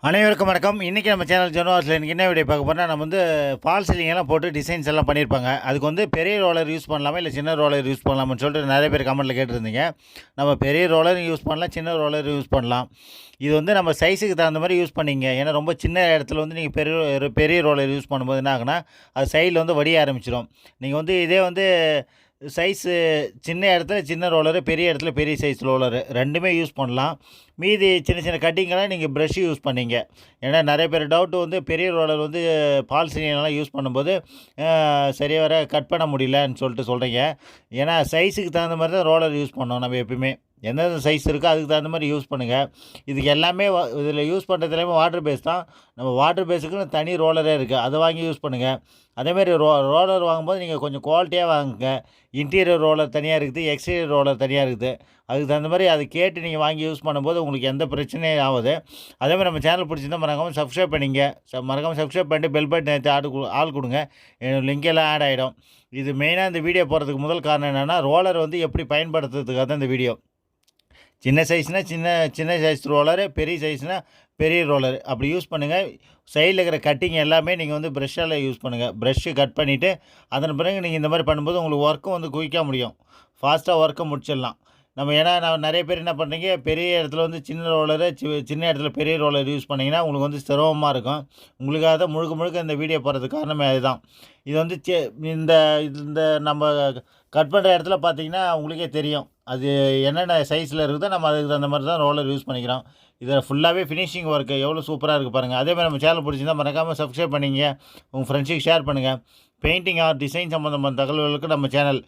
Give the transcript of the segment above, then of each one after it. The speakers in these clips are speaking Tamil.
அனைவருக்கும் வணக்கம். இன்றைக்கி நம்ம சேனல் ஜனவாஸில் எனக்கு என்ன வீடியோ பார்க்க போகிறோம்னா, நம்ம வந்து ஃபால் சீலிங் எல்லாம் போட்டு டிசைன்ஸ் எல்லாம் பண்ணியிருப்பாங்க. அதுக்கு வந்து பெரிய ரோலர் யூஸ் பண்ணலாமா, இல்லை சின்ன ரோலர் யூஸ் பண்ணலாமான்னு சொல்லிட்டு நிறைய பேர் கமெண்ட்டில் கேட்டிருந்தீங்க. நம்ம பெரிய ரோலரும் யூஸ் பண்ணலாம், சின்ன ரோலரும் யூஸ் பண்ணலாம். இது வந்து நம்ம சைஸுக்கு தகுந்த மாதிரி யூஸ் பண்ணிங்க. ஏன்னா ரொம்ப சின்ன இடத்துல வந்து நீங்கள் பெரிய ரோலர் யூஸ் பண்ணும்போது என்ன ஆகுனா, அது சைடில் வந்து வடிய ஆரம்பிச்சிடும். நீங்கள் வந்து இதே வந்து சைஸு சின்ன இடத்துல சின்ன ரோலரு, பெரிய இடத்துல பெரிய சைஸ் ரோலரு ரெண்டுமே யூஸ் பண்ணலாம். மீதி சின்ன சின்ன கட்டிங்கெல்லாம் நீங்கள் ப்ரஷ் யூஸ் பண்ணிங்க. ஏன்னா நிறைய பேர் டவுட்டு வந்து பெரிய ரோலர் வந்து பால் சீலிங்லாம் யூஸ் பண்ணும்போது சரியாக வர கட் பண்ண முடியலன்னு சொல்லிட்டு சொல்கிறீங்க. ஏன்னா சைஸுக்கு தகுந்த மாதிரி தான் ரோலர் யூஸ் பண்ணோம் நம்ம எப்பயுமே. எந்தெந்த சைஸ் இருக்கோ அதுக்கு தகுந்த மாதிரி யூஸ் பண்ணுங்கள். இதுக்கு எல்லாமே இதில் யூஸ் பண்ணுறது எல்லாமே வாட்டர் பேஸ் தான். நம்ம வாட்டர் பேஸுக்குன்னு தனி ரோலரே இருக்குது, அதை வாங்கி யூஸ் பண்ணுங்கள். அதேமாரி ரோலர் வாங்கும்போது நீங்கள் கொஞ்சம் குவாலிட்டியாக வாங்குங்க. இன்டீரியர் ரோலர் தனியாக இருக்குது, எக்ஸ்டீரியர் ரோலர் தனியாக இருக்குது. அதுக்கு தகுந்த மாதிரி அதை கேட்டு நீங்கள் வாங்கி யூஸ் பண்ணும்போது உங்களுக்கு எந்த பிரச்சனையும் ஆகாது. அதேமாதிரி நம்ம சேனல் பிடிச்சிருந்தா மறக்காமல் சப்ஸ்கிரைப் பண்ணிங்க. மறக்காமல் சப்ஸ்கிரைப் பண்ணிட்டு பெல் பட்டன் நேற்று ஆள் கொடுங்க. லிங்க் எல்லாம் ஆட் ஆகிடும். இது மெயினாக இந்த வீடியோ போகிறதுக்கு முதல் காரணம் என்னென்னா, ரோலர் வந்து எப்படி பயன்படுத்துறதுக்காக தான் இந்த வீடியோ. சின்ன சைஸ்னால் சின்ன சைஸ் ரோலரு, பெரிய சைஸ்னால் பெரிய ரோலரு அப்படி யூஸ் பண்ணுங்கள். சைடில் இருக்கிற கட்டிங் எல்லாமே நீங்கள் வந்து ப்ரெஷ்ஷால் யூஸ் பண்ணுங்கள். ப்ரெஷ்ஷு கட் பண்ணிவிட்டு அதன் பிறகு நீங்கள் இந்த மாதிரி பண்ணும்போது உங்களுக்கு ஒர்க்கும் வந்து குயிக்காக முடியும். ஃபாஸ்ட்டாக ஒர்க்கை முடிச்சிடலாம். ஏன்னா நான் நிறைய பேர் என்ன பண்ணுறீங்க, பெரிய இடத்துல வந்து சின்ன ரோலரு, சின்ன இடத்துல பெரிய ரோலர் யூஸ் பண்ணிங்கன்னா உங்களுக்கு வந்து சிரமமாக இருக்கும். உங்களுக்காக தான் முழுக்க இந்த வீடியோ போடுறதுக்கு காரணமே அதுதான். இது வந்து இந்த இந்த நம்ம கட் பண்ணுற இடத்துல பார்த்தீங்கன்னா உங்களுக்கே தெரியும். அது என்னென்ன சைஸில் இருக்குதோ நம்ம அதுக்கு தகுந்த மாதிரி தான் ரோலர் யூஸ் பண்ணிக்கிறோம். இதில் ஃபுல்லாகவே ஃபினிஷிங் ஒர்க்கு எவ்வளோ சூப்பராக இருக்குது பாருங்கள். அதேமாதிரி நம்ம சேனல் பிடிச்சிருந்தால் மறக்காமல் சப்ஸ்கிரைப் பண்ணிங்க. உங்கள் ஃப்ரெண்ட்ஸுக்கு ஷேர் பண்ணுங்கள். பெயிண்டிங் ஆர் டிசைன் சம்மந்தமான தகவல்களுக்கு நம்ம சேனல்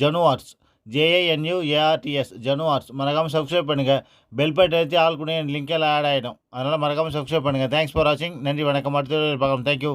ஜனு ஆர்ட்ஸ், JANUARTS ஜனு ஆர்ட்ஸ் மறக்காமல் சப்ஸ்கிரைப் பண்ணுங்கள். பெல் பட்டன் அழுத்தி ஆள் கூட லிங்க் எல்லாம் ஆட் ஆகிடும். அதனால் மறக்காமல் சப்ஸ்கிரைப் பண்ணுங்கள். தேங்க்ஸ் ஃபார் வாட்சிங். நன்றி, வணக்கம். அடுத்த வீடியோவில் பார்க்கலாம். தேங்க்யூ.